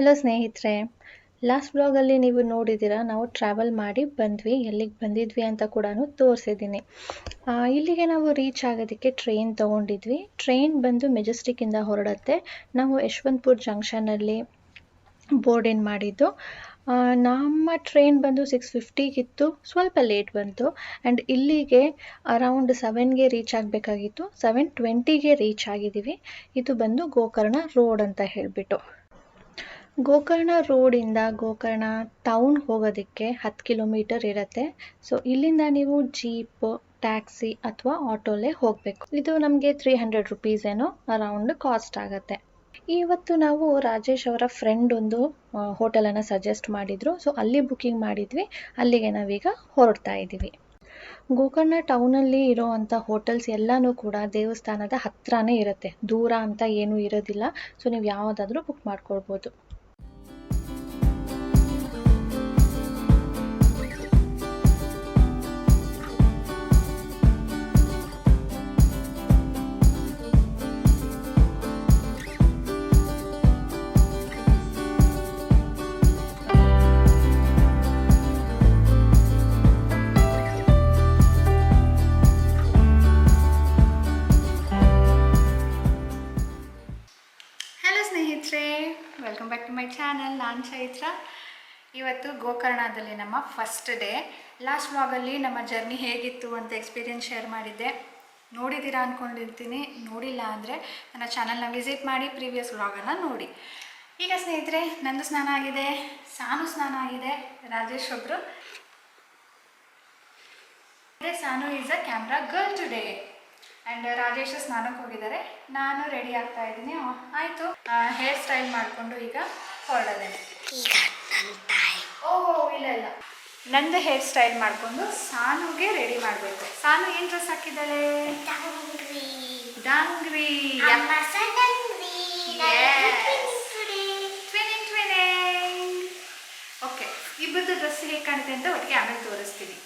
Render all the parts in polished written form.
Hello ಸ್ನೇಹಿತರೆ, last ವ್ಲಾಗಲ್ಲಿ ನೀವು ನೋಡಿದ್ದೀರಾ ನಾವು ಟ್ರಾವೆಲ್ ಮಾಡಿ ಬಂದ್ವಿ. ಎಲ್ಲಿಗೆ ಬಂದಿದ್ವಿ ಅಂತ ಕೂಡ ತೋರಿಸಿದ್ದೀನಿ. ಇಲ್ಲಿಗೆ ನಾವು ರೀಚ್ ಆಗೋದಕ್ಕೆ ಟ್ರೈನ್ ತೊಗೊಂಡಿದ್ವಿ. ಟ್ರೈನ್ ಬಂದು ಮೆಜೆಸ್ಟಿಕ್ಕಿಂದ ಹೊರಡುತ್ತೆ. ನಾವು ಯಶವಂತಪುರ ಜಂಕ್ಷನಲ್ಲಿ ಬೋರ್ಡ್ ಇನ್ ಮಾಡಿದ್ದು. ನಮ್ಮ ಟ್ರೈನ್ ಬಂದು 6:50ಗಿತ್ತು, ಸ್ವಲ್ಪ ಲೇಟ್ ಬಂತು. ಆ್ಯಂಡ್ ಇಲ್ಲಿಗೆ ಅರೌಂಡ್ 7ಗೆ ರೀಚ್ ಆಗಬೇಕಾಗಿತ್ತು. 7:20ಗೆ ರೀಚ್ ಆಗಿದ್ದೀವಿ. ಇದು ಬಂದು ಗೋಕರ್ಣ ರೋಡ್ ಅಂತ ಹೇಳಿಬಿಟ್ಟು. ಗೋಕರ್ಣ ರೋಡಿಂದ ಗೋಕರ್ಣ ಟೌನ್ ಹೋಗೋದಕ್ಕೆ 10 ಕಿಲೋಮೀಟರ್ ಇರುತ್ತೆ. ಸೊ ಇಲ್ಲಿಂದ ನೀವು ಜೀಪ್, ಟ್ಯಾಕ್ಸಿ ಅಥವಾ ಆಟೋಲೇ ಹೋಗಬೇಕು. ಇದು ನಮಗೆ 300 ರುಪೀಸ್ ಏನೋ ಅರೌಂಡ್ ಕಾಸ್ಟ್ ಆಗುತ್ತೆ. ಇವತ್ತು ನಾವು ರಾಜೇಶ್ ಅವರ ಫ್ರೆಂಡ್ ಒಂದು ಹೋಟೆಲನ್ನು ಸಜೆಸ್ಟ್ ಮಾಡಿದರು. ಸೊ ಅಲ್ಲಿ ಬುಕ್ಕಿಂಗ್ ಮಾಡಿದ್ವಿ. ಅಲ್ಲಿಗೆ ನಾವೀಗ ಹೊರಡ್ತಾ ಇದ್ದೀವಿ. ಗೋಕರ್ಣ ಟೌನಲ್ಲಿ ಇರೋವಂಥ ಹೋಟೆಲ್ಸ್ ಎಲ್ಲನೂ ಕೂಡ ದೇವಸ್ಥಾನದ ಹತ್ರನೇ ಇರುತ್ತೆ. ದೂರ ಅಂತ ಏನೂ ಇರೋದಿಲ್ಲ. ಸೊ ನೀವು ಯಾವುದಾದ್ರೂ ಬುಕ್ ಮಾಡ್ಕೊಳ್ಬೋದು. Welcome back to my channel. ನಾನು ಚೈತ್ರ. ಇವತ್ತು ಗೋಕರ್ಣದಲ್ಲಿ ನಮ್ಮ ಫಸ್ಟ್ ಡೇ. ಲಾಸ್ಟ್ ವ್ಲಾಗಲ್ಲಿ ನಮ್ಮ ಜರ್ನಿ ಹೇಗಿತ್ತು ಅಂತ ಎಕ್ಸ್ಪೀರಿಯನ್ಸ್ ಶೇರ್ ಮಾಡಿದ್ದೆ. ನೋಡಿದ್ದೀರಾ ಅಂದ್ಕೊಂಡಿರ್ತೀನಿ. ನೋಡಿಲ್ಲ ಅಂದರೆ ನನ್ನ ಚಾನಲ್ನ ವಿಸಿಟ್ ಮಾಡಿ ಪ್ರೀವಿಯಸ್ ವ್ಲಾಗನ್ನು ನೋಡಿ. ಈಗ ಸ್ನೇಹಿತರೆ, ನಂದು ಸ್ನಾನ ಆಗಿದೆ, ಸಾನು ಸ್ನಾನ ಆಗಿದೆ, ರಾಜೇಶ್ ಒಬ್ಬರು. Sanu is a camera girl today. And Rajesh ಸ್ನಾನಕ್ಕೆ ಹೋಗಿದ್ದಾರೆ. ನಾನು ರೆಡಿ ಆಗ್ತಾ ಇದ್ದೀನಿ. ಆಯಿತು, ಹೇರ್ ಸ್ಟೈಲ್ ಮಾಡಿಕೊಂಡು ಈಗ ಹೊರಡೋದೇನೆ. ಇಲ್ಲ ನಂದು ಹೇರ್ ಸ್ಟೈಲ್ ಮಾಡಿಕೊಂಡು ಸಾನುಗೆ ರೆಡಿ ಮಾಡಬೇಕು. ಸಾನು ಏನು ಡ್ರೆಸ್ ಹಾಕಿದ್ದಾಳೆ? ಡಂಗ್ರಿ. ಓಕೆ, ಇಬ್ಬರದ್ದು ಡ್ರೆಸ್ ಹೇಗೆ ಕಾಣುತ್ತೆ ಅಂತ ಒಟ್ಟಿಗೆ ಆಮೇಲೆ ತೋರಿಸ್ತೀನಿ.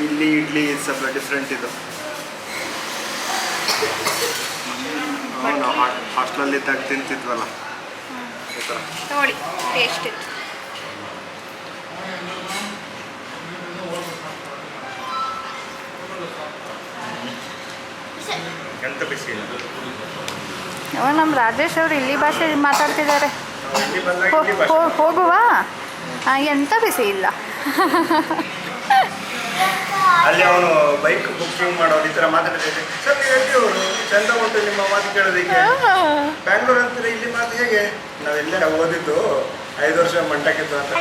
ಇಲ್ಲಿ ಇಡ್ಲಿ ಸ್ವಲ್ಪ ಡಿಫ್ರೆಂಟ್ ಇದು. ನಾವು ಹಾಸ್ಟೆಲಲ್ಲಿ ಇದ್ದಾಗ ತಿಂತಿದ್ವಲ್ಲ ಈ ಥರ. ನೋಡಿ ಟೇಸ್ಟ್ ಇತ್ತು. ಎಂತ ಬಿಸಿ ಇಲ್ಲ. ನಮ್ಮ ರಾಜೇಶ್ ಅವರು ಇಲ್ಲಿ ಭಾಷೆ ಮಾತಾಡ್ತಿದ್ದಾರೆ. ಹೋಗುವ, ಎಂತ ಬಿಸಿ ಇಲ್ಲ. ಅಲ್ಲಿ ಅವನು ಬೈಕ್ ಬುಕ್ಕಿಂಗ್ ಮಾಡೋರು ಈ ಥರ ಮಾತಾಡ್ತಿದ್ದೆ. ಸರ್ ಅವರು ಚಂದ ಉಂಟು ನಿಮ್ಮ ಮಾತು ಕೇಳೋದಕ್ಕೆ. ಬ್ಯಾಂಗ್ಳೂರ್ ಅಂತಾರೆ, ಇಲ್ಲಿ ಮಾತು ಹೇಗೆ? ನಾವೆಲ್ಲೇ ಓದಿದ್ದು 5 ವರ್ಷ ಮಂಟಕ್ಕಿದ್ದು ಅಂತ.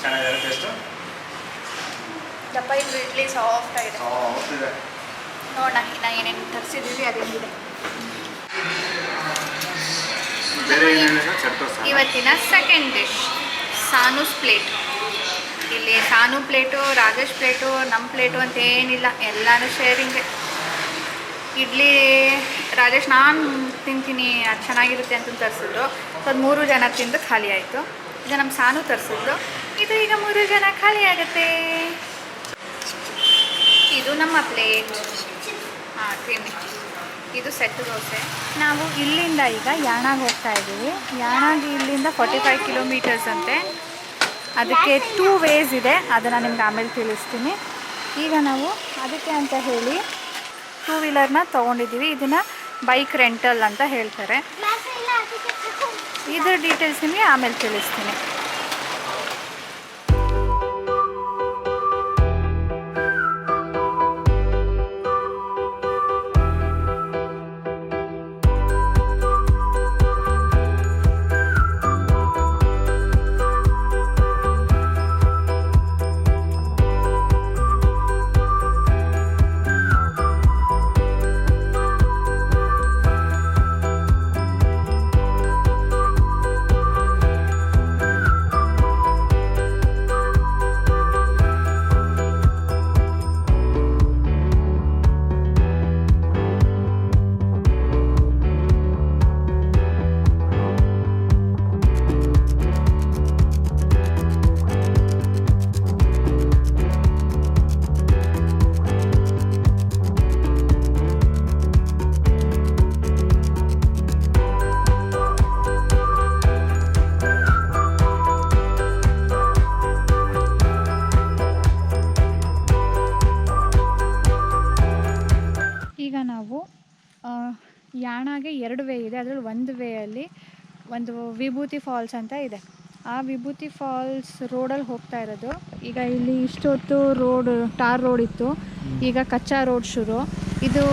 ಚೆನ್ನಾಗಿದೆ ಟೇಸ್ಟು. ದಪ್ಪ ಇದ್ರು ಇಡ್ಲಿ ಸಾಫ್ಟ್ ಆಗಿದೆ. ನೋಡೋಣ ನಾ ಏನೇನು ತರಿಸಿದ್ದೀವಿ ಅದೇನಿದೆ. ಇವತ್ತಿನ ಸೆಕೆಂಡ್ ಡಿಶ್ ಸಾನೂಸ್ ಪ್ಲೇಟ್. ಇಲ್ಲಿ ಸಾನು ಪ್ಲೇಟು, ರಾಜೇಶ್ ಪ್ಲೇಟು, ನಮ್ಮ ಪ್ಲೇಟು ಅಂತ ಏನಿಲ್ಲ, ಎಲ್ಲನೂ ಶೇರಿಂಗೆ. ಇಡ್ಲಿ ರಾಜೇಶ್ ನಾನು ತಿಂತೀನಿ, ಅದು ಚೆನ್ನಾಗಿರುತ್ತೆ ಅಂತ ತರಿಸಿದ್ರು. ಸೊ ಅದು 3 ಜನ ತಿಂದು ಖಾಲಿ ಆಯಿತು. ಈಗ ನಮ್ಮ ಸಾನು ತರಿಸಿದ್ರು. ಇದು ಈಗ 3 ಜನ ಖಾಲಿ ಆಗುತ್ತೆ. ಇದು ನಮ್ಮ ಪ್ಲೇಟ್. ತಿನ್ನಿ. ಇದು ಸೆಟ್ ದೋಸೆ. ನಾವು ಇಲ್ಲಿಂದ ಈಗ ಯಾಣಾಗೆ ಹೋಗ್ತಾ ಇದ್ದೀವಿ. ಯಾಣಾಗಿ ಇಲ್ಲಿಂದ 45 ಕಿಲೋಮೀಟರ್ಸ್ ಅಂತೆ. ಅದಕ್ಕೆ 2 ವೇಸ್ ಇದೆ, ಅದನ್ನು ನಿಮ್ಗೆ ಆಮೇಲೆ ತಿಳಿಸ್ತೀನಿ. ಈಗ ನಾವು ಅದಕ್ಕೆ ಅಂತ ಹೇಳಿ 2 ವೀಲರ್ನ ತೊಗೊಂಡಿದ್ದೀವಿ. ಇದನ್ನು ಬೈಕ್ ರೆಂಟಲ್ ಅಂತ ಹೇಳ್ತಾರೆ. ಇದ್ರ ಡೀಟೇಲ್ಸ್ ನಿಮಗೆ ಆಮೇಲೆ ತಿಳಿಸ್ತೀನಿ. 2 ವೇ ಇದೆ. ಅದರಲ್ಲಿ ಒಂದು ವೇಯಲ್ಲಿ ಒಂದು ವಿಭೂತಿ ಫಾಲ್ಸ್ ಅಂತ ಇದೆ. ಆ ವಿಭೂತಿ ಫಾಲ್ಸ್ ರೋಡಲ್ಲಿ ಹೋಗ್ತಾ ಇರೋದು. ಈಗ ಇಲ್ಲಿ ಇಷ್ಟೊತ್ತು ಟಾರ್ ರೋಡ್ ಇತ್ತು, ಈಗ ಕಚ್ಚಾ ರೋಡ್ ಶುರು. ಇದು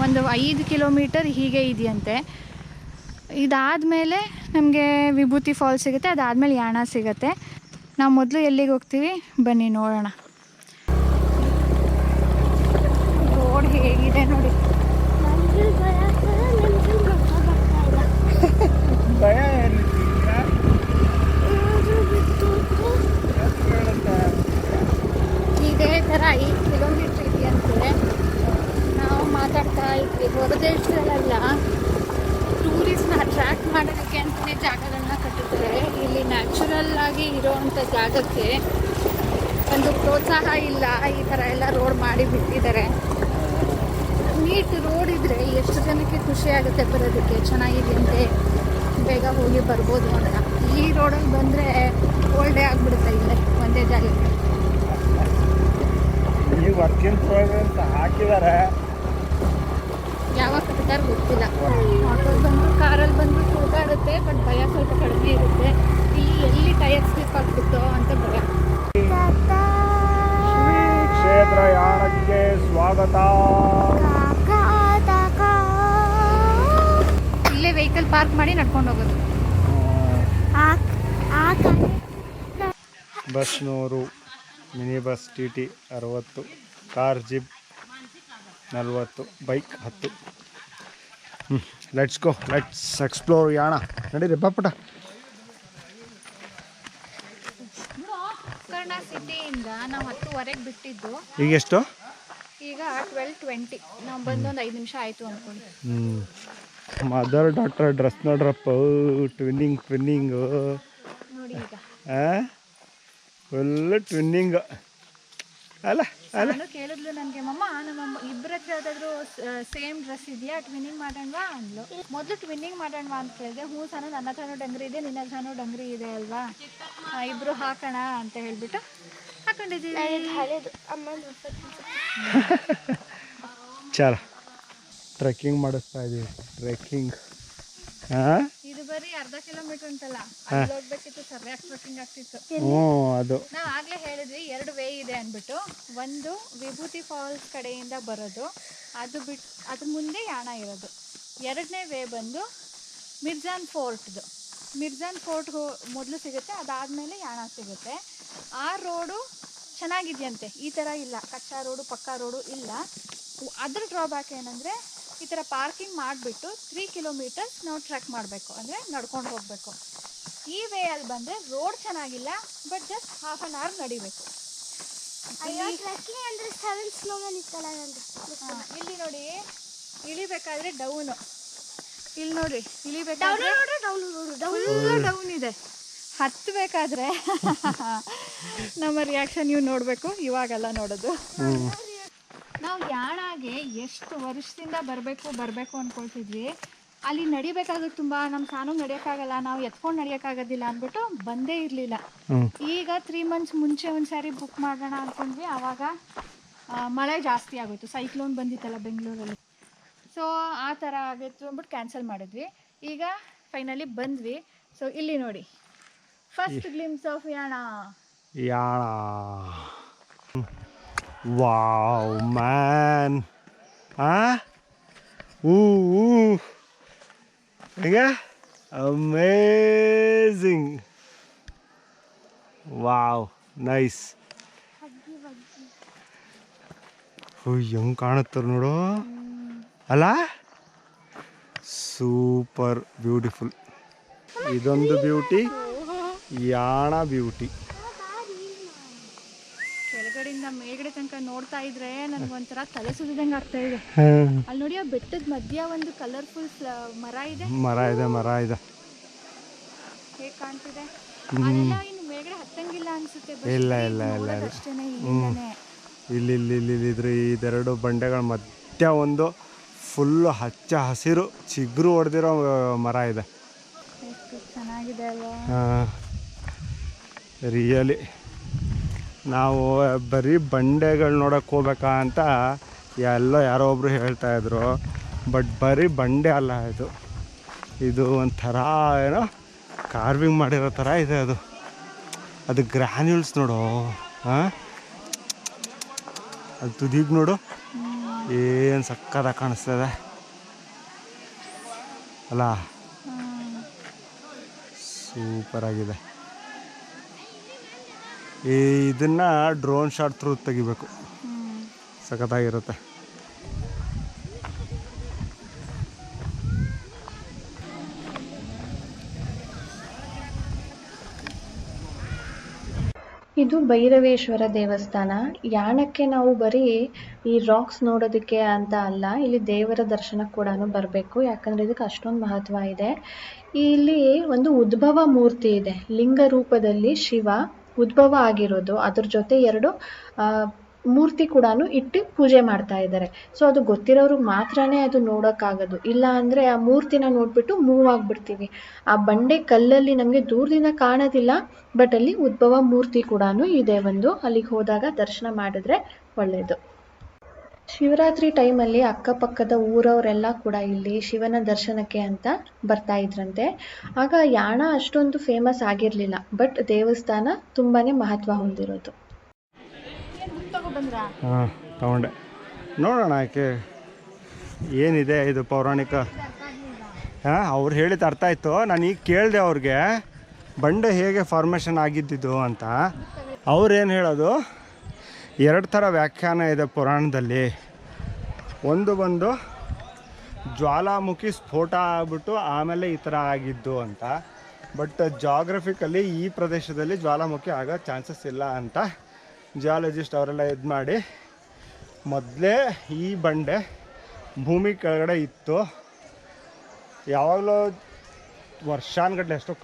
ಒಂದು 5 ಕಿಲೋಮೀಟರ್ ಹೀಗೆ ಇದೆಯಂತೆ. ಇದಾದಮೇಲೆ ನಮಗೆ ವಿಭೂತಿ ಫಾಲ್ಸ್ ಸಿಗುತ್ತೆ, ಅದಾದಮೇಲೆ ಯಾಣ ಸಿಗುತ್ತೆ. ನಾವು ಮೊದಲು ಎಲ್ಲಿಗೆ ಹೋಗ್ತೀವಿ ಬನ್ನಿ ನೋಡೋಣ. ರೋಡ್ ಹೇಗಿದೆ ನೋಡಿ. ಭಯ ಇದೇ ಥರ 5 ಕಿಲೋಮೀಟ್ರ್ ಇದೆಯಂತೆ. ನಾವು ಮಾತಾಡ್ತಾ ಇದ್ವಿ, ಹೊರದೇಶದಲ್ಲ ಟೂರಿಸ್ಟ್ನ ಅಟ್ರ್ಯಾಕ್ಟ್ ಮಾಡೋದಕ್ಕೆ ಅಂತಲೇ ಜಾಗಗಳನ್ನ ಕಟ್ಟಿದ್ದಾರೆ. ಇಲ್ಲಿ ನ್ಯಾಚುರಲ್ ಆಗಿ ಇರೋವಂಥ ಜಾಗಕ್ಕೆ ಒಂದು ಪ್ರೋತ್ಸಾಹ ಇಲ್ಲ, ಈ ಥರ ಎಲ್ಲ ರೋಡ್ ಮಾಡಿ ಬಿಟ್ಟಿದ್ದಾರೆ. ನೀಟ್ ರೋಡ್ ಇದ್ದರೆ ಎಷ್ಟು ಜನಕ್ಕೆ ಖುಷಿ ಆಗುತ್ತೆ ಬರೋದಕ್ಕೆ, ಚೆನ್ನಾಗಿದೆಯಂತೆ, ಬೇಗ ಹೋಗಿ ಬರ್ಬೋದು ಅಂತ. ಈ ರೋಡಲ್ಲಿ ಬಂದರೆ ಓಲ್ಡೇ ಆಗಿಬಿಡುತ್ತೆ ಇಲ್ಲೇ ಒಂದೇ ಜಾಗಕ್ಕೆ. ಈ ವರ್ಕಿಂಗ್ ಪ್ರೋಗ್ರೆಸ್ ಹಾಕಿದ್ದಾರೆ, ಯಾವಾಗ ಕಟ್ಟಿದ್ದಾರೆ ಗೊತ್ತಿಲ್ಲ. ಆಟೋಲ್ಲಿ ಬಂದು ಕಾರಲ್ಲಿ ಬಂದು ಸುತ್ತಾಡುತ್ತೆ, ಬಟ್ ಭಯ ಸ್ವಲ್ಪ ಕಡಿಮೆ ಇರುತ್ತೆ. ಇಲ್ಲಿ ಎಲ್ಲಿ ಟೈರ್ ಸ್ಲಿಪ್ ಆಗ್ಬಿಡುತ್ತೋ ಅಂತ ಭಯ. ಕ್ಷೇತ್ರ ಯಾಣಕ್ಕೆ ಸ್ವಾಗತ. ಇಲ್ಲೇ ವೆಹಿಕಲ್ ಪಾರ್ಕ್ ಮಾಡಿ ನಡ್ಕೊಂಡು ಹೋಗೋದು. ಬಸ್ನವರು mini bus TT 60, car jeep 40, bike 10. Let's go, let's explore Yana. ನಡೀರಿ ಬಾಪಟ. ಗೋಕರ್ಣ ಸಿಟಿಯಿಂದ ನಾವು 10:15ಗೆ ಬಿಟ್ಟಿದ್ದು. ಈಗ ಎಷ್ಟು? ಈಗ 12:20. ನಾವು ಬಂದೊಂದು 5 ನಿಮಿಷ ಆಯಿತು ಅಂದ್ಕೊಂಡು. ಮದರ್ ಡಾಕ್ಟರ್ ಡ್ರೆಸ್ ನೋಡ್ರಪ್ಪ, ಟ್ವಿನ್ನಿಂಗ್ ನೋಡಿ ಈಗ ಫುಲ್ ಟ್ವಿನ್ನಿಂಗ್ ಅಲ್ಲ. ನಾನು ಕೇಳಿದ್ಲು ನನಗೆ, ನಮ್ಮಮ್ಮ ಇಬ್ಬರ ಹತ್ರ ಯಾವುದಾದ್ರೂ ಸೇಮ್ ಡ್ರೆಸ್ ಇದೆಯಾ, ಟ್ವಿನ್ನಿಂಗ್ ಮಾಡೋಣವಾ ಅಂದ್ಲು. ಮೊದಲು ಟ್ವಿನ್ನಿಂಗ್ ಮಾಡೋಣವಾ ಅಂತ ಕೇಳಿದೆ. ಹ್ಞೂ ಸಾನು, ನನ್ನ ಹತ್ರನೂ ಡಂಗ್ರಿ ಇದೆ, ನಿನ್ನ ಹತ್ರನೂ ಡಂಗ್ರಿ ಇದೆ ಅಲ್ವಾ, ಇಬ್ಬರು ಹಾಕೋಣ ಅಂತ ಹೇಳಿಬಿಟ್ಟು ಹಾಕೊಂಡಿದ್ದೀವಿ. ಚಲ ಟ್ರೆಕ್ಕಿಂಗ್ ಮಾಡಿಸ್ತಾ ಇದ್ದೀವಿ. ಟ್ರೆಕ್ಕಿಂಗ್ ಇದು ಬರೀ ಅರ್ಧ ಕಿಲೋಮೀಟರ್ ಅಂತಲ್ಲ, ಅಲ್ಲಿ ಹೋಗ್ಬೇಕಿತ್ತು, ಸರಿಯಾಗಿ ಟ್ರೆಕ್ಕಿಂಗ್ ಆಗ್ತಿತ್ತು. ಅದು ನಾವು ಆಗಲೇ ಹೇಳಿದ್ವಿ 2 ವೇ ಇದೆ ಅಂದ್ಬಿಟ್ಟು. ಒಂದು ವಿಭೂತಿ ಫಾಲ್ಸ್ ಕಡೆಯಿಂದ ಬರೋದು, ಅದು ಬಿಟ್ಟು ಅದ್ರ ಮುಂದೆ ಯಾಣ ಇರೋದು. 2ನೇ ವೇ ಬಂದು ಮಿರ್ಜಾನ್ ಫೋರ್ಟ್ ಮೊದಲು ಸಿಗುತ್ತೆ, ಅದಾದಮೇಲೆ ಯಾಣ ಸಿಗುತ್ತೆ. ಆ ರೋಡು ಚೆನ್ನಾಗಿದೆಯಂತೆ, ಈ ಥರ ಇಲ್ಲ, ಕಚ್ಚಾ ರೋಡು ಪಕ್ಕಾ ರೋಡು ಇಲ್ಲ. ಅದ್ರ ಡ್ರಾಬ್ಯಾಕ್ ಏನಂದರೆ, ಈ ಥರ ಪಾರ್ಕಿಂಗ್ ಮಾಡಿಬಿಟ್ಟು 3 ಕಿಲೋಮೀಟರ್ಸ್ ನಾವು ಟ್ರೆಕ್ ಮಾಡಬೇಕು, ಅಂದರೆ ನಡ್ಕೊಂಡು ಹೋಗಬೇಕು. ಈ ವೇ ಅಲ್ಲಿ ಬಂದರೆ ರೋಡ್ ಚೆನ್ನಾಗಿಲ್ಲ, ಬಟ್ ಜಸ್ಟ್ ½ an hour ನಡಿಬೇಕು. ಇಲ್ಲಿ ನೋಡಿ, ಇಳಿಬೇಕಾದ್ರೆ ಡೌನು. ಇಲ್ಲಿ ನೋಡಿ, ಇಳಿಬೇಕಾದ್ರೆ ಡೌನ್ ಇದೆ. ಹತ್ತಬೇಕಾದ್ರೆ ನಮ್ಮ ರಿಯಾಕ್ಷನ್ ನೀವು ನೋಡಬೇಕು, ಇವಾಗೆಲ್ಲ ನೋಡೋದು. ನಾವು ಯಾಣಾಗೆ ಎಷ್ಟು ವರ್ಷದಿಂದ ಬರಬೇಕು ಅಂದ್ಕೊಳ್ತಿದ್ವಿ. ಅಲ್ಲಿ ನಡಿಬೇಕಾದ್ರೆ ತುಂಬ ನಮ್ಮ ಸಾನು ನಡೆಯೋಕ್ಕಾಗಲ್ಲ, ನಾವು ಎತ್ಕೊಂಡು ನಡೆಯೋಕ್ಕಾಗೋದಿಲ್ಲ ಅಂದ್ಬಿಟ್ಟು ಬಂದೇ ಇರಲಿಲ್ಲ. ಈಗ 3 months ಮುಂಚೆ ಒಂದು ಸಾರಿ ಬುಕ್ ಮಾಡೋಣ ಅಂದ್ಕೊಂಡ್ವಿ. ಆವಾಗ ಮಳೆ ಜಾಸ್ತಿ ಆಗೋಯ್ತು, ಸೈಕ್ಲೋನ್ ಬಂದಿತ್ತಲ್ಲ ಬೆಂಗಳೂರಲ್ಲಿ. ಸೊ ಆ ಥರ ಆಗಿತ್ತು ಅಂದ್ಬಿಟ್ಟು ಕ್ಯಾನ್ಸಲ್ ಮಾಡಿದ್ವಿ. ಈಗ ಫೈನಲಿ ಬಂದ್ವಿ. ಸೊ ಇಲ್ಲಿ ನೋಡಿ, first glimpse of Yana. Wow man, ಹೇಗೆ ಅಮೇಝಿಂಗ್, ವಾವ್ ನೈಸ್. ಹೆಂಗೆ ಕಾಣುತ್ತಾರೆ ನೋಡು, ಅಲ್ಲ ಸೂಪರ್ ಬ್ಯೂಟಿಫುಲ್. ಇದೊಂದು ಬ್ಯೂಟಿ, ಯಾಣ ಬ್ಯೂಟಿ. ಕೆಳಗಡೆಯಿಂದ ಮೇಲ್ಗಡೆ ತನಕ ನೋಡ್ತಾ ಇದ್ರೆ ನನಗೊಂಥರ ತಲೆ ಸುರಿದಂಗೆ ಆಗ್ತಾ ಇದೆ. ಅಲ್ಲಿ ನೋಡಿ, ಆ ಬೆಟ್ಟದ ಮಧ್ಯ ಒಂದು ಕಲರ್ಫುಲ್ ಮರ ಇದೆ. ಹೇಗೆ ಕಾಣ್ತಿದೆ. ಅದೆಲ್ಲ ಇನ್ನು ಮೇಲ್ಗಡೆ ಹತ್ತಂಗಿಲ್ಲ ಅನ್ಸುತ್ತೆ. ಇಲ್ಲ ಅಷ್ಟೇನೆ. ಇಲ್ಲಿ ಇದೆರಡು ಬಂಡೆಗಳ ಮಧ್ಯ ಒಂದು ಫುಲ್ಲು ಹಚ್ಚ ಹಸಿರು ಚಿಗುರು ಹೊಡೆದಿರೋ ಮರ ಇದೆ. ಚೆನ್ನಾಗಿದೆ ಅಲ್ವಾ? ರಿಯಲಿ ನಾವು ಬರೀ ಬಂಡೆಗಳು ನೋಡೋಕೆ ಹೋಗ್ಬೇಕಾ ಅಂತ ಯಾರೋ ಒಬ್ಬರು ಹೇಳ್ತಾಯಿದ್ರು. ಬಟ್ ಬರೀ ಬಂಡೆ ಅಲ್ಲ ಇದು. ಇದು ಒಂಥರ ಏನೋ ಕಾರ್ವಿಂಗ್ ಮಾಡಿರೋ ಥರ ಇದೆ ಅದು. ಅದು ಗ್ರ್ಯಾನ್ಯೂಲ್ಸ್ ನೋಡು. ಹಾಂ, ಅದು ತುದಿಗೆ ನೋಡು ಏನು ಸಕ್ಕತ್ತಾಗಿ ಕಾಣಿಸ್ತದೆ ಅಲ್ಲ. ಸೂಪರಾಗಿದೆ. ಇದನ್ನು ಡ್ರೋನ್ ಶಾಟ್ ಥ್ರೂ ತೆಗಿಬೇಕು, ಸಖತ್ತಾಗಿರುತ್ತೆ. ಇದು ಭೈರವೇಶ್ವರ ದೇವಸ್ಥಾನ. ಯಾಣಕ್ಕೆ ನಾವು ಬರೀ ಈ ರಾಕ್ಸ್ ನೋಡೋದಕ್ಕೆ ಅಂತ ಅಲ್ಲ, ಇಲ್ಲಿ ದೇವರ ದರ್ಶನ ಕೂಡ ಬರಬೇಕು, ಯಾಕಂದರೆ ಇದಕ್ಕೆ ಅಷ್ಟೊಂದು ಮಹತ್ವ ಇದೆ. ಇಲ್ಲಿ ಒಂದು ಉದ್ಭವ ಮೂರ್ತಿ ಇದೆ, ಲಿಂಗ ರೂಪದಲ್ಲಿ ಶಿವ ಉದ್ಭವ ಆಗಿರೋದು. ಅದ್ರ ಜೊತೆ 2 ಮೂರ್ತಿ ಕೂಡ ಇಟ್ಟು ಪೂಜೆ ಮಾಡ್ತಾ ಇದ್ದಾರೆ. ಸೊ ಅದು ಗೊತ್ತಿರೋರು ಮಾತ್ರನೇ ಅದು ನೋಡೋಕ್ಕಾಗೋದು, ಇಲ್ಲ ಅಂದರೆ ಆ ಮೂರ್ತಿನ ನೋಡ್ಬಿಟ್ಟು ಮೂವ್ ಆಗಿಬಿಡ್ತೀವಿ. ಆ ಬಂಡೆ ಕಲ್ಲಲ್ಲಿ ನಮಗೆ ದೂರದಿಂದ ಕಾಣೋದಿಲ್ಲ, ಬಟ್ ಅಲ್ಲಿ ಉದ್ಭವ ಮೂರ್ತಿ ಕೂಡ ಇದೆ ಒಂದು. ಅಲ್ಲಿಗೆ ಹೋದಾಗ ದರ್ಶನ ಮಾಡಿದ್ರೆ ಒಳ್ಳೆಯದು. ಶಿವರಾತ್ರಿ ಟೈಮಲ್ಲಿ ಅಕ್ಕಪಕ್ಕದ ಊರವರೆಲ್ಲ ಕೂಡ ಇಲ್ಲಿ ಶಿವನ ದರ್ಶನಕ್ಕೆ ಅಂತ ಬರ್ತಾ ಇದ್ರಂತೆ. ಆಗ ಯಾಣ ಅಷ್ಟೊಂದು ಫೇಮಸ್ ಆಗಿರಲಿಲ್ಲ, ಬಟ್ ದೇವಸ್ಥಾನ ತುಂಬಾ ಮಹತ್ವ ಹೊಂದಿರೋದು. ಹಾಂ, ತಗೊಂಡೆ. ನೋಡೋಣ ಯಾಕೆ ಏನಿದೆ ಇದು ಪೌರಾಣಿಕ. ಹಾಂ, ಅವ್ರು ಹೇಳಿದ ಅರ್ಥ ಆಯಿತು. ನಾನು ಈಗ ಕೇಳಿದೆ ಅವ್ರಿಗೆ ಬಂಡೆ ಹೇಗೆ ಫಾರ್ಮೇಷನ್ ಆಗಿದ್ದಿದ್ದು ಅಂತ. ಅವ್ರೇನು ಹೇಳೋದು, 2 ಥರ ವ್ಯಾಖ್ಯಾನ ಇದೆ ಪುರಾಣದಲ್ಲಿ. ಒಂದು ಬಂದು ಜ್ವಾಲಾಮುಖಿ ಸ್ಫೋಟ ಆಗ್ಬಿಟ್ಟು ಆಮೇಲೆ ಈ ಥರ ಆಗಿದ್ದು ಅಂತ. ಬಟ್ ಜಾಗ್ರಫಿಕಲಿ ಈ ಪ್ರದೇಶದಲ್ಲಿ ಜ್ವಾಲಾಮುಖಿ ಆಗೋ ಚಾನ್ಸಸ್ ಇಲ್ಲ ಅಂತ ಜಿಯಾಲಜಿಸ್ಟ್ ಅವರೆಲ್ಲ ಇದು ಮಾಡಿ, ಮೊದಲೇ ಈ ಬಂಡೆ ಭೂಮಿ ಕೆಳಗಡೆ ಇತ್ತು. ಯಾವಾಗಲೂ ವರ್ಷಾನುಗಟ್ಟಲೆ ಎಷ್ಟೋ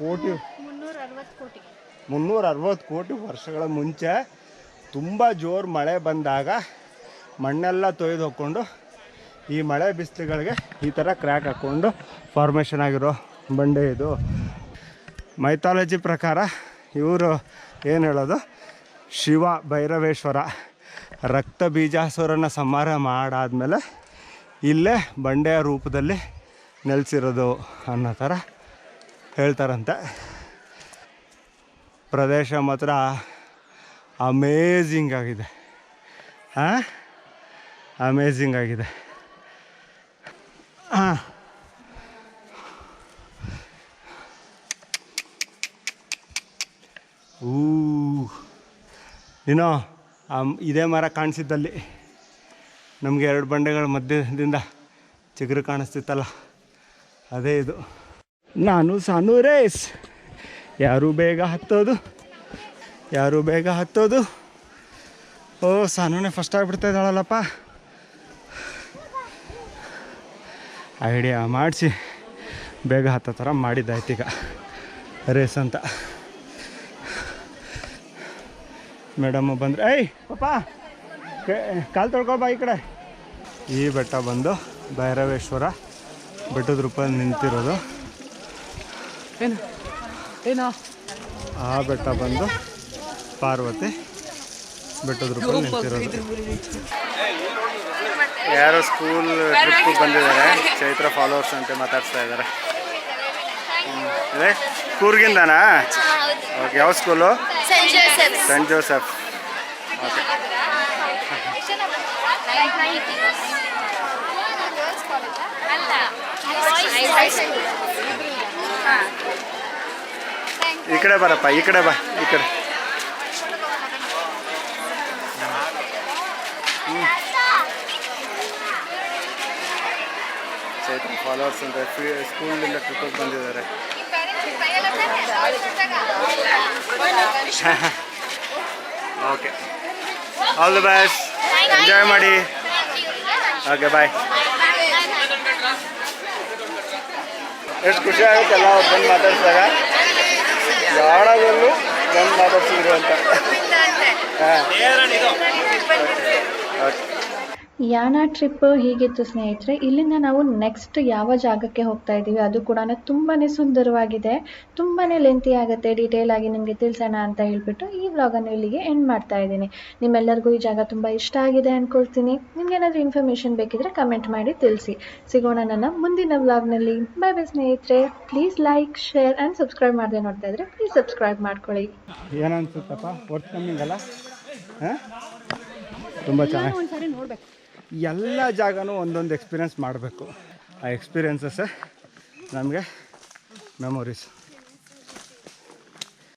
ಕೋಟಿ 360 ಕೋಟಿ ವರ್ಷಗಳ ಮುಂಚೆ ತುಂಬ ಜೋರು ಮಳೆ ಬಂದಾಗ ಮಣ್ಣೆಲ್ಲ ತೊಯ್ದು ಹೋಗ್ಕೊಂಡು ಈ ಮಳೆ ಬಿಸಿಲುಗಳಿಗೆ ಈ ಥರ ಕ್ರ್ಯಾಕ್ ಹಾಕ್ಕೊಂಡು ಫಾರ್ಮೇಷನ್ ಆಗಿರೋ ಬಂಡೆ ಇದು. ಮೈಥಾಲಜಿ ಪ್ರಕಾರ ಇವರು ಏನು ಹೇಳೋದು, ಶಿವ ಭೈರವೇಶ್ವರ ರಕ್ತ ಬೀಜಾಸುರನ ಸಂಹಾರ ಮಾಡಾದಮೇಲೆ ಇಲ್ಲೇ ಬಂಡೆಯ ರೂಪದಲ್ಲಿ ನೆಲೆಸಿರೋದು ಅನ್ನೋ ಥರ ಹೇಳ್ತಾರಂತೆ. ಪ್ರದೇಶ ಮಾತ್ರ ಅಮೇಝಿಂಗ್ ಆಗಿದೆ. ಹಾಂ, ಅಮೇಝಿಂಗ್ ಆಗಿದೆ. ಹಾಂ, ಏನೋ ಇದೇ ಮರ ಕಾಣಿಸಿದ್ದಲ್ಲಿ ನಮಗೆ 2 ಬಂಡೆಗಳ ಮಧ್ಯದಿಂದ ಚಿಗುರು ಕಾಣಿಸ್ತಿತ್ತಲ್ಲ, ಅದೇ ಇದು. ನಾನು ಸಾನು ರೇಸ್, ಯಾರು ಬೇಗ ಹತ್ತೋದು. ಓ, ಸಾನುನೇ ಫಸ್ಟ್ ಆಗಿಬಿಡ್ತಾ ಇದ್ದಾಳಲ್ಲಪ್ಪ. ಐಡಿಯಾ ಮಾಡಿಸಿ ಬೇಗ ಹತ್ತೋ ಥರ ಮಾಡಿದ್ದಾಯ್ತು ಈಗ ರೇಸ್ ಅಂತ. ಮೇಡಮ್ ಬಂದರೆ, ಏಯ್ ಪಾಪ ಕಾಲು ತೊಳ್ಕೊಬಾ ಈ ಕಡೆ. ಈ ಬೆಟ್ಟ ಬಂದು ಭೈರವೇಶ್ವರ ಬೆಟ್ಟದ ರೂಪದಲ್ಲಿ ನಿಂತಿರೋದು. ಏನು ಆ ಬೆಟ್ಟ ಬಂದು ಪಾರ್ವತಿ ಬೆಟ್ಟದ ರೂಪದಲ್ಲಿ ನಿಂತಿರೋದು. ಯಾರೋ ಸ್ಕೂಲ್ ಟ್ರಿಪ್ಗೆ ಬಂದಿದ್ದಾರೆ, ಚೈತ್ರ ಫಾಲೋವರ್ಸ್ ಅಂತ ಮಾತಾಡ್ಸ್ತಾ ಇದ್ದಾರೆ. ಅದೇ ಕೂರ್ಗಿಂದನಾ? ಓಕೆ, ಯಾವ ಸ್ಕೂಲು? Saint Joseph. ಓಕೆ, ಈ ಕಡೆ ಬರಪ್ಪ, ಈ ಕಡೆ ಬಾ, ಈ ಕಡೆ. ಚೈತ್ರ ಫಾಲೋವರ್ಸ್ ಅಂತ ಸ್ಕೂಲಿಂದ ಟ್ರಿಪ್ಪಿಗೆ ಬಂದಿದ್ದಾರೆ. Okay, all the best, enjoy ಮಾಡಿ. ಓಕೆ, ಬಾಯ್. ಎಷ್ಟು ಖುಷಿ ಆಗುತ್ತೆ ಎಲ್ಲ ಅವ್ರು ಬಂದು ಮಾತಾಡ್ಸಿದಾಗ. ಯಾವಾಗಲೂ ಬಂದು ಮಾತಾಡ್ಸಿದ್ರು ಅಂತ. ಹಾಂ, ಓಕೆ. ಯಾನ ಟ್ರಿಪ್ ಹೀಗಿತ್ತು ಸ್ನೇಹಿತರೆ. ಇಲ್ಲಿಂದ ನಾವು ನೆಕ್ಸ್ಟ್ ಯಾವ ಜಾಗಕ್ಕೆ ಹೋಗ್ತಾ ಇದ್ದೀವಿ ಅದು ಕೂಡ ತುಂಬಾ ಸುಂದರವಾಗಿದೆ. ತುಂಬಾ ಲೆಂತಿ ಆಗುತ್ತೆ, ಡೀಟೇಲ್ ಆಗಿ ನಿಮಗೆ ತಿಳಿಸೋಣ ಅಂತ ಹೇಳ್ಬಿಟ್ಟು ಈ ವ್ಲಾಗನ್ನು ಇಲ್ಲಿಗೆ ಎಂಡ್ ಮಾಡ್ತಾ ಇದ್ದೀನಿ. ನಿಮ್ಮೆಲ್ಲರಿಗೂ ಈ ಜಾಗ ತುಂಬ ಇಷ್ಟ ಆಗಿದೆ ಅಂದ್ಕೊಳ್ತೀನಿ. ನಿಮ್ಗೇನಾದರೂ ಇನ್ಫಾರ್ಮೇಷನ್ ಬೇಕಿದ್ರೆ ಕಮೆಂಟ್ ಮಾಡಿ ತಿಳಿಸಿ. ಸಿಗೋಣ ನನ್ನ ಮುಂದಿನ ವ್ಲಾಗ್ನಲ್ಲಿ. ಬೈ ಬೈ ಸ್ನೇಹಿತರೆ. Please like, share and subscribe ಮಾಡದೆ ನೋಡ್ತಾ ಇದ್ರೆ ಪ್ಲೀಸ್ ಸಬ್ಸ್ಕ್ರೈಬ್ ಮಾಡ್ಕೊಳ್ಳಿ. ಏನನ್ಸುತ್ತಪ್ಪ ವರ್ತ್ ಕಮ್ಮಿಂಗ್ ಅಲ್ಲ? ಹಾಂ, ತುಂಬ ಚೆನ್ನಾಗಿ ನೋಡ್ಬೇಕು. ಎಲ್ಲ ಜಾಗನೂ ಒಂದೊಂದು ಎಕ್ಸ್ಪೀರಿಯೆನ್ಸ್ ಮಾಡಬೇಕು. ಆ ಎಕ್ಸ್ಪೀರಿಯೆನ್ಸಸ್ಸೇ ನಮಗೆ ಮೆಮೊರೀಸ್.